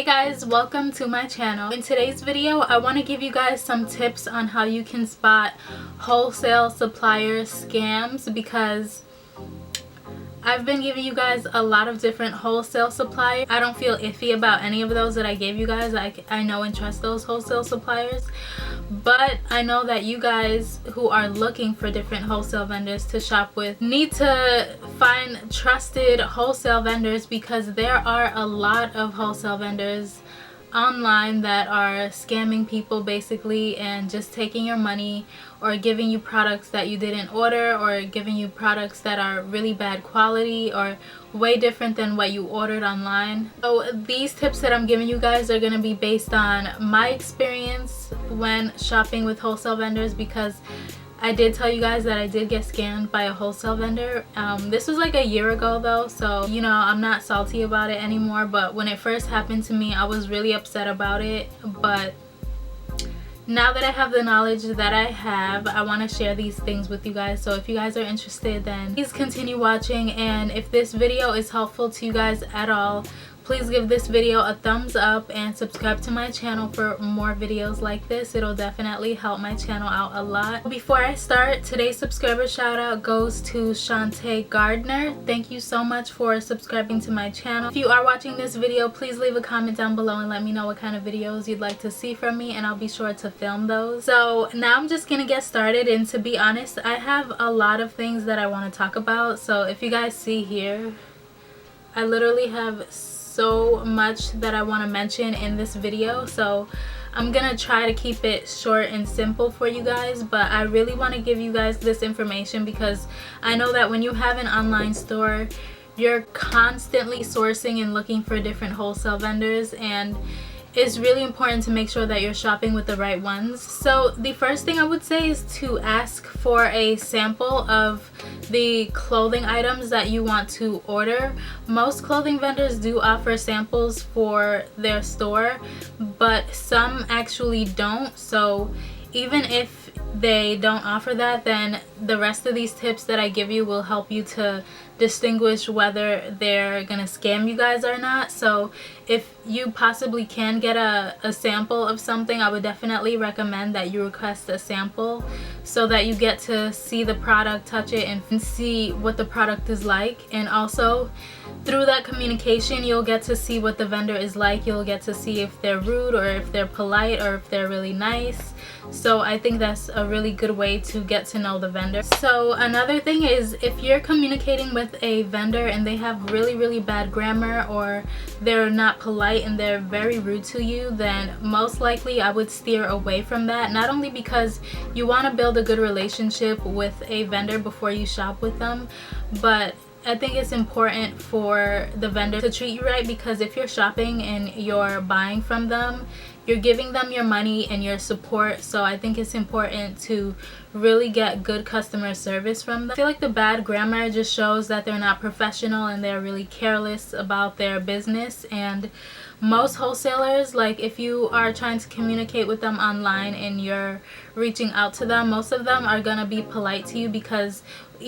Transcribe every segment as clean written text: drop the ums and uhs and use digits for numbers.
Hey guys, welcome to my channel. In today's video I want to give you guys some tips on how you can spot wholesale supplier scams, because I've been giving you guys a lot of different wholesale suppliers. I don't feel iffy about any of those that I gave you guys. I know and trust those wholesale suppliers, but I know that you guys who are looking for different wholesale vendors to shop with need to find trusted wholesale vendors, because there are a lot of wholesale vendors online that are scamming people basically, and just taking your money or giving you products that you didn't order, or giving you products that are really bad quality or way different than what you ordered online. So these tips that I'm giving you guys are going to be based on my experience when shopping with wholesale vendors, because I did tell you guys that I did get scammed by a wholesale vendor. This was like a year ago though, so you know, I'm not salty about it anymore, but when it first happened to me I was really upset about it. But now that I have the knowledge that I have, I want to share these things with you guys. So if you guys are interested, then please continue watching, and if this video is helpful to you guys at all, please give this video a thumbs up and subscribe to my channel for more videos like this. It'll definitely help my channel out a lot. Before I start, today's subscriber shout out goes to Shantae Gardner. Thank you so much for subscribing to my channel. If you are watching this video, please leave a comment down below and let me know what kind of videos you'd like to see from me, and I'll be sure to film those. So now I'm just gonna get started, and to be honest, I have a lot of things that I want to talk about. So if you guys see here, I literally have so much that I want to mention in this video, so I'm gonna try to keep it short and simple for you guys. But I really want to give you guys this information because I know that when you have an online store, you're constantly sourcing and looking for different wholesale vendors, and it's really important to make sure that you're shopping with the right ones. So the first thing I would say is to ask for a sample of the clothing items that you want to order. Most clothing vendors do offer samples for their store, but some actually don't. So even if they don't offer that, then the rest of these tips that I give you will help you to distinguish whether they're gonna scam you guys or not. So if you possibly can get a sample of something, I would definitely recommend that you request a sample so that you get to see the product, touch it, and see what the product is like. And also through that communication, you'll get to see what the vendor is like. You'll get to see if they're rude or if they're polite or if they're really nice. So I think that's a really good way to get to know the vendor. So another thing is, if you're communicating with a vendor and they have really bad grammar, or they're not polite and they're very rude to you, then most likely I would steer away from that. Not only because you want to build a good relationship with a vendor before you shop with them, but I think it's important for the vendor to treat you right, because if you're shopping and you're buying from them, you're giving them your money and your support. So I think it's important to really get good customer service from them. I feel like the bad grammar just shows that they're not professional and they're really careless about their business. And most wholesalers, like if you are trying to communicate with them online and you're reaching out to them, most of them are gonna be polite to you, because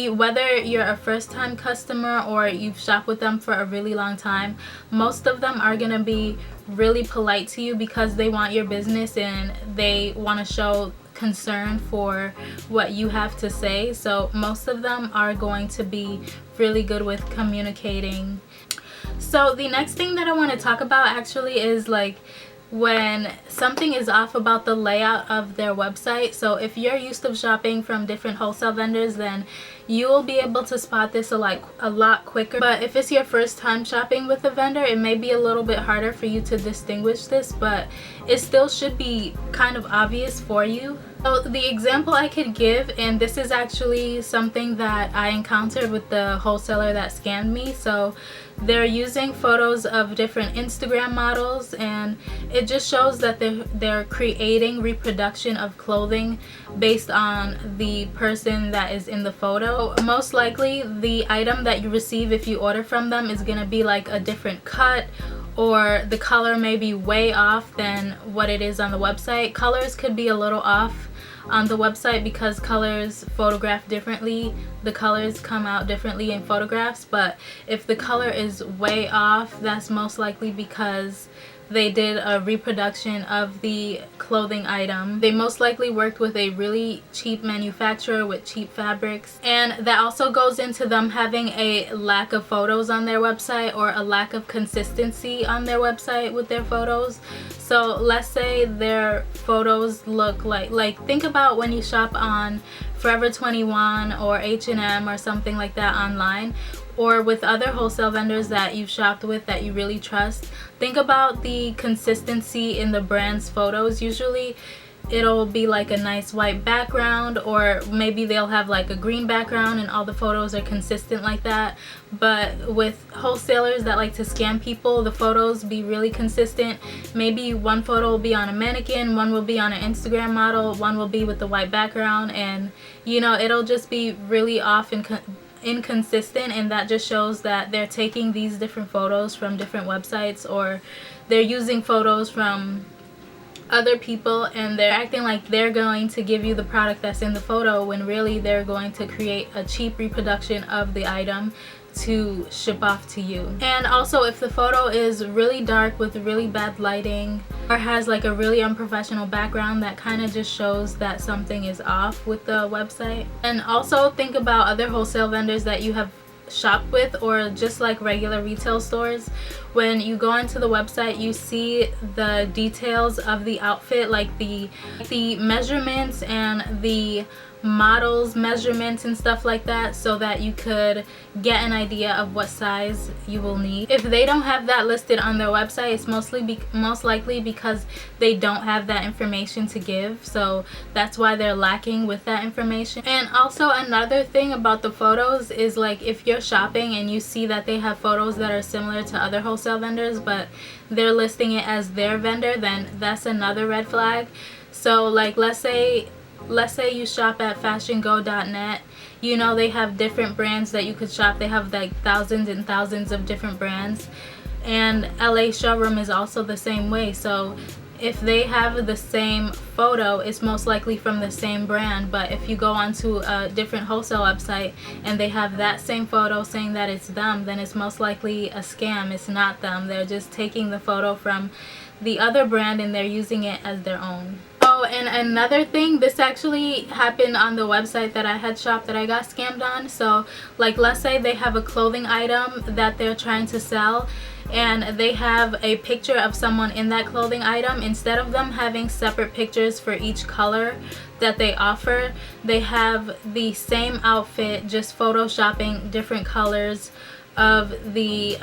whether you're a first-time customer or you've shopped with them for a really long time, most of them are gonna be really polite to you because they want your business and they want to show concern for what you have to say. So most of them are going to be really good with communicating. So the next thing that I want to talk about actually is like when something is off about the layout of their website. So if you're used to shopping from different wholesale vendors, then you will be able to spot this a lot quicker. But if it's your first time shopping with a vendor, it may be a little bit harder for you to distinguish this, but it still should be kind of obvious for you. So the example I could give, and this is actually something that I encountered with the wholesaler that scammed me. So they're using photos of different Instagram models, and it just shows that they're creating reproduction of clothing based on the person that is in the photo. Most likely the item that you receive if you order from them is gonna be like a different cut, or the color may be way off than what it is on the website. Colors could be a little off on the website because colors photograph differently. The colors come out differently in photographs, but if the color is way off, that's most likely because they did a reproduction of the clothing item. They most likely worked with a really cheap manufacturer with cheap fabrics, and that also goes into them having a lack of photos on their website or a lack of consistency on their website with their photos. So let's say their photos look like think about when you shop on Forever 21 or H&M or something like that online, or with other wholesale vendors that you've shopped with that you really trust. Think about the consistency in the brand's photos. Usually it'll be like a nice white background, or maybe they'll have like a green background and all the photos are consistent like that. But with wholesalers that like to scam people, the photos be really consistent. Maybe one photo will be on a mannequin, one will be on an Instagram model, one will be with the white background, and you know, it'll just be really off and inconsistent, and that just shows that they're taking these different photos from different websites, or they're using photos from other people and they're acting like they're going to give you the product that's in the photo, when really they're going to create a cheap reproduction of the item to ship off to you. And also, if the photo is really dark with really bad lighting or has like a really unprofessional background, that kind of just shows that something is off with the website. And also think about other wholesale vendors that you have shop with, or just like regular retail stores. When you go onto the website, you see the details of the outfit, like the measurements and the models measurements and stuff like that, so that you could get an idea of what size you will need. If they don't have that listed on their website, it's most likely because they don't have that information to give, so that's why they're lacking with that information. And also another thing about the photos is, like, if you're shopping and you see that they have photos that are similar to other wholesale vendors but they're listing it as their vendor, then that's another red flag. So like, let's say you shop at fashiongo.net. You know, they have different brands that you could shop. They have like thousands and thousands of different brands, and LA showroom is also the same way. So if they have the same photo, it's most likely from the same brand. But if you go onto a different wholesale website and they have that same photo saying that it's them, then it's most likely a scam. It's not them. They're just taking the photo from the other brand and they're using it as their own. Oh, and another thing, this actually happened on the website that I had shopped that I got scammed on. So like, let's say they have a clothing item that they're trying to sell, and they have a picture of someone in that clothing item. Instead of them having separate pictures for each color that they offer, they have the same outfit, just photoshopping different colors of the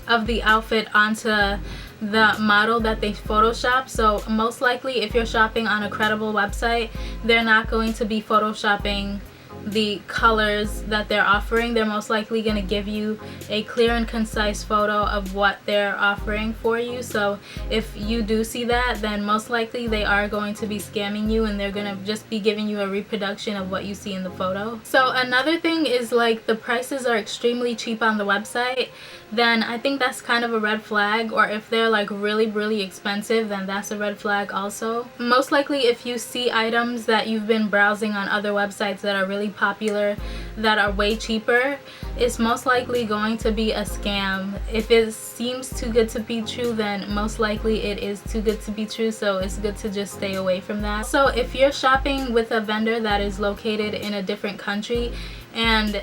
outfit onto the model that they photoshop. So most likely, if you're shopping on a credible website, they're not going to be photoshopping the colors that they're offering. They're most likely going to give you a clear and concise photo of what they're offering for you. So if you do see that, then most likely they are going to be scamming you, and they're going to just be giving you a reproduction of what you see in the photo. So another thing is, like, the prices are extremely cheap on the website, then I think that's kind of a red flag. Or if they're like really expensive, then that's a red flag also. Most likely, if you see items that you've been browsing on other websites that are really popular, that are way cheaper, it's most likely going to be a scam. If it seems too good to be true, then most likely it is too good to be true, so it's good to just stay away from that. So if you're shopping with a vendor that is located in a different country, and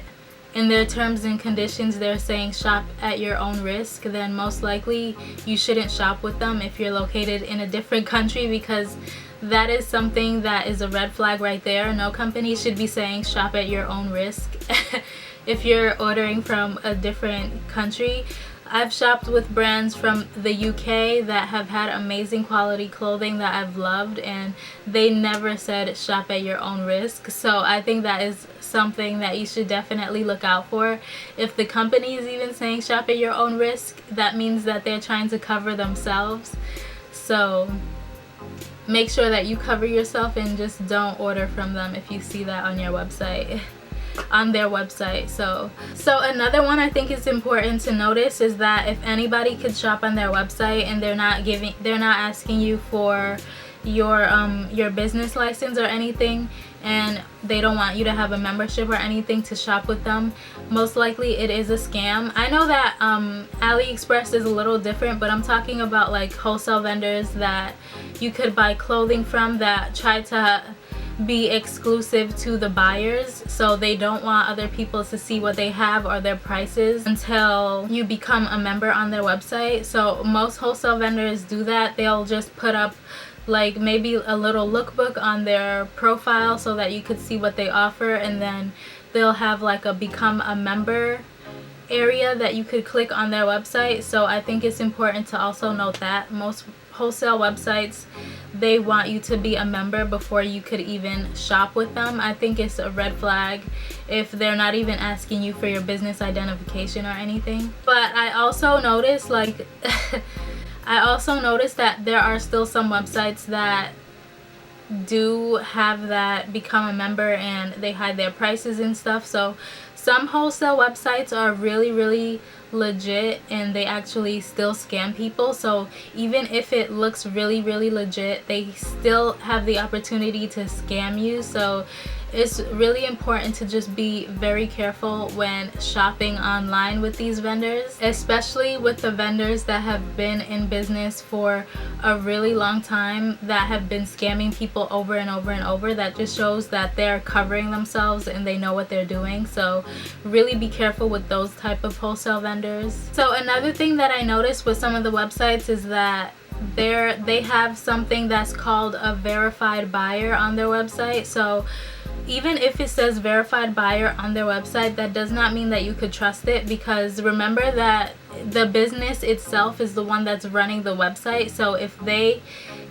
in their terms and conditions they're saying shop at your own risk, then most likely you shouldn't shop with them if you're located in a different country, because that is something that is a red flag right there. No company should be saying shop at your own risk if you're ordering from a different country. I've shopped with brands from the UK that have had amazing quality clothing that I've loved, and they never said shop at your own risk. So I think that is something that you should definitely look out for. If the company is even saying shop at your own risk, that means that they're trying to cover themselves. So make sure that you cover yourself and just don't order from them if you see that on your website, on their website. So another one I think is important to notice is that if anybody could shop on their website and they're not asking you for your business license or anything, and they don't want you to have a membership or anything to shop with them, most likely it is a scam. I know that AliExpress is a little different, but I'm talking about like wholesale vendors that you could buy clothing from that try to be exclusive to the buyers, so they don't want other people to see what they have or their prices until you become a member on their website. So most wholesale vendors do that. They'll just put up like maybe a little lookbook on their profile so that you could see what they offer, and then they'll have like a become a member area that you could click on their website. So I think it's important to also note that most wholesale websites, they want you to be a member before you could even shop with them. I think it's a red flag if they're not even asking you for your business identification or anything. But I also noticed like I also noticed that there are still some websites that do have that become a member and they hide their prices and stuff. So some wholesale websites are really legit and they actually still scam people. So even if it looks really legit, they still have the opportunity to scam you. So it's really important to just be very careful when shopping online with these vendors, especially with the vendors that have been in business for a really long time, that have been scamming people over and over. That just shows that they're covering themselves and they know what they're doing. So really be careful with those type of wholesale vendors. So another thing that I noticed with some of the websites is that they have something that's called a verified buyer on their website. So even if it says verified buyer on their website, that does not mean that you could trust it, because remember that the business itself is the one that's running the website. So if they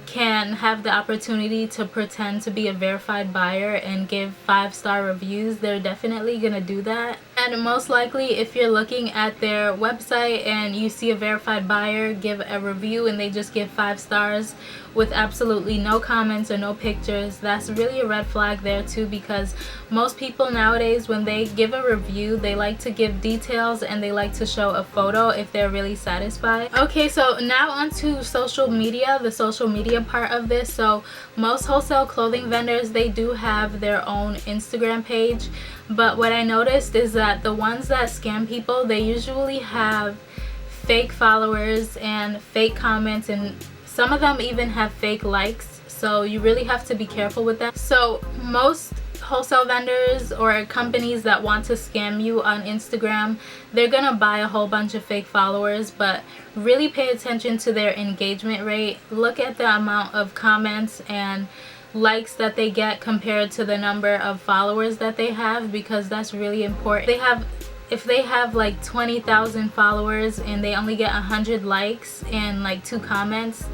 can have the opportunity to pretend to be a verified buyer and give 5-star reviews, they're definitely gonna do that. And most likely if you're looking at their website and you see a verified buyer give a review and they just give 5 stars with absolutely no comments or no pictures, that's really a red flag there too, because most people nowadays, when they give a review, they like to give details and they like to show a photo if they're really satisfied. Okay, so now on to social media, the social media part of this. So most wholesale clothing vendors, they do have their own Instagram page, but what I noticed is that the ones that scam people, they usually have fake followers and fake comments, and some of them even have fake likes. So you really have to be careful with that. So most wholesale vendors or companies that want to scam you on Instagram, they're gonna buy a whole bunch of fake followers, but really pay attention to their engagement rate. Look at the amount of comments and likes that they get compared to the number of followers that they have, because that's really important. If they have like 20,000 followers and they only get 100 likes and like 2 comments,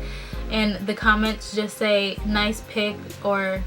and the comments just say nice pic or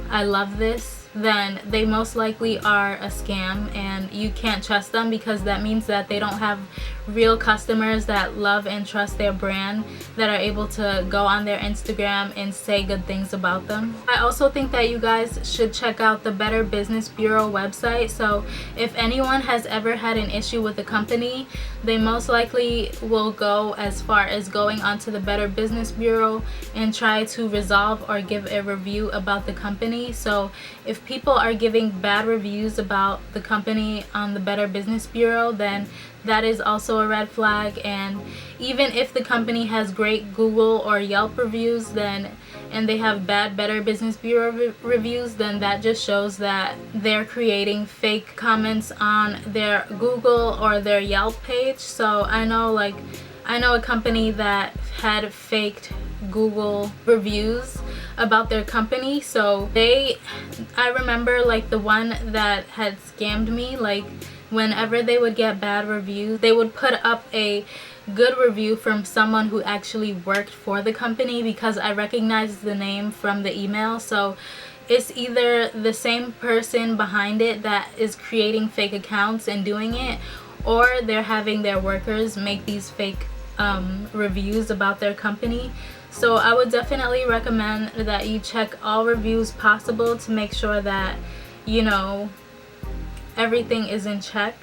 I love this, then they most likely are a scam, and you can't trust them, because that means that they don't have real customers that love and trust their brand, that are able to go on their Instagram and say good things about them. I also think that you guys should check out the Better Business Bureau website. So if anyone has ever had an issue with a company, they most likely will go as far as going onto the Better Business Bureau and try to resolve or give a review about the company. So if people are giving bad reviews about the company on the Better Business Bureau, then that is also a red flag. And even if the company has great Google or Yelp reviews, then and they have bad Better Business Bureau reviews, then that just shows that they're creating fake comments on their Google or their Yelp page. So I know a company that had faked Google reviews about their company. So I remember like the one that had scammed me, like whenever they would get bad reviews, they would put up a good review from someone who actually worked for the company, because I recognized the name from the email. So it's either the same person behind it that is creating fake accounts and doing it, or they're having their workers make these fake reviews about their company. So I would definitely recommend that you check all reviews possible to make sure that, you know, everything is in check.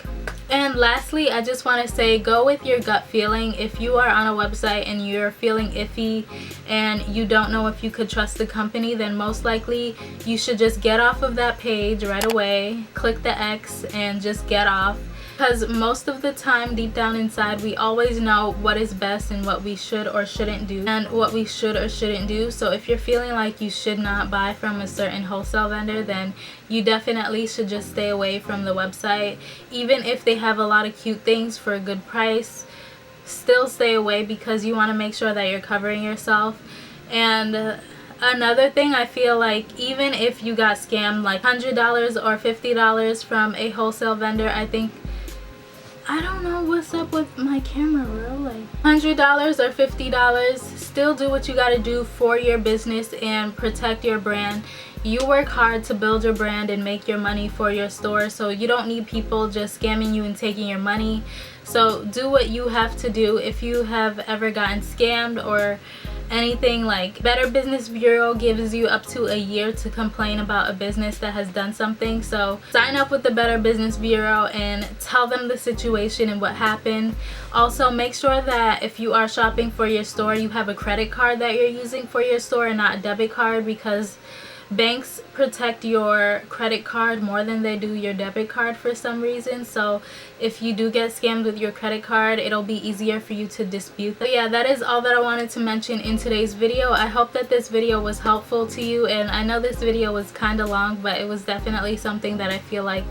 And And lastly, I just want to say, go with your gut feeling. If you are on a website and you're feeling iffy and you don't know if you could trust the company, then most likely you should just get off of that page right away, click the X and just get off. Because most of the time, deep down inside, we always know what is best and what we should or shouldn't do, and what we should or shouldn't do. So if you're feeling like you should not buy from a certain wholesale vendor, then you definitely should just stay away from the website. Even if they have a lot of cute things for a good price, still stay away, because you want to make sure that you're covering yourself. And another thing, I feel like even if you got scammed like $100 or $50 from a wholesale vendor, I don't know what's up with my camera roll, like $100 or $50, still do what you got to do for your business and protect your brand. You work hard to build your brand and make your money for your store, so you don't need people just scamming you and taking your money. So do what you have to do. If you have ever gotten scammed or anything, like Better Business Bureau gives you up to a year to complain about a business that has done something. So sign up with the Better Business Bureau and tell them the situation and what happened. Also, make sure that if you are shopping for your store, you have a credit card that you're using for your store and not a debit card, because banks protect your credit card more than they do your debit card for some reason. So if you do get scammed with your credit card, it'll be easier for you to dispute. But yeah, that is all that I wanted to mention in today's video. I hope that this video was helpful to you, and I know this video was kind of long, but it was definitely something that I feel like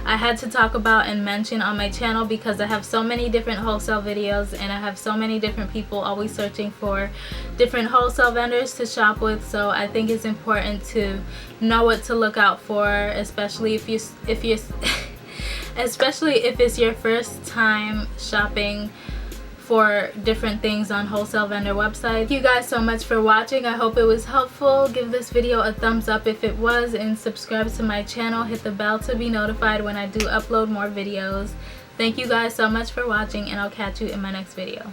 I had to talk about and mention on my channel, because I have so many different wholesale videos and I have so many different people always searching for different wholesale vendors to shop with. So I think it's important to know what to look out for, especially if it's your first time shopping for different things on wholesale vendor websites. Thank you guys so much for watching. I hope it was helpful. Give this video a thumbs up if it was, and subscribe to my channel. Hit the bell to be notified when I do upload more videos. Thank you guys so much for watching, and I'll catch you in my next video.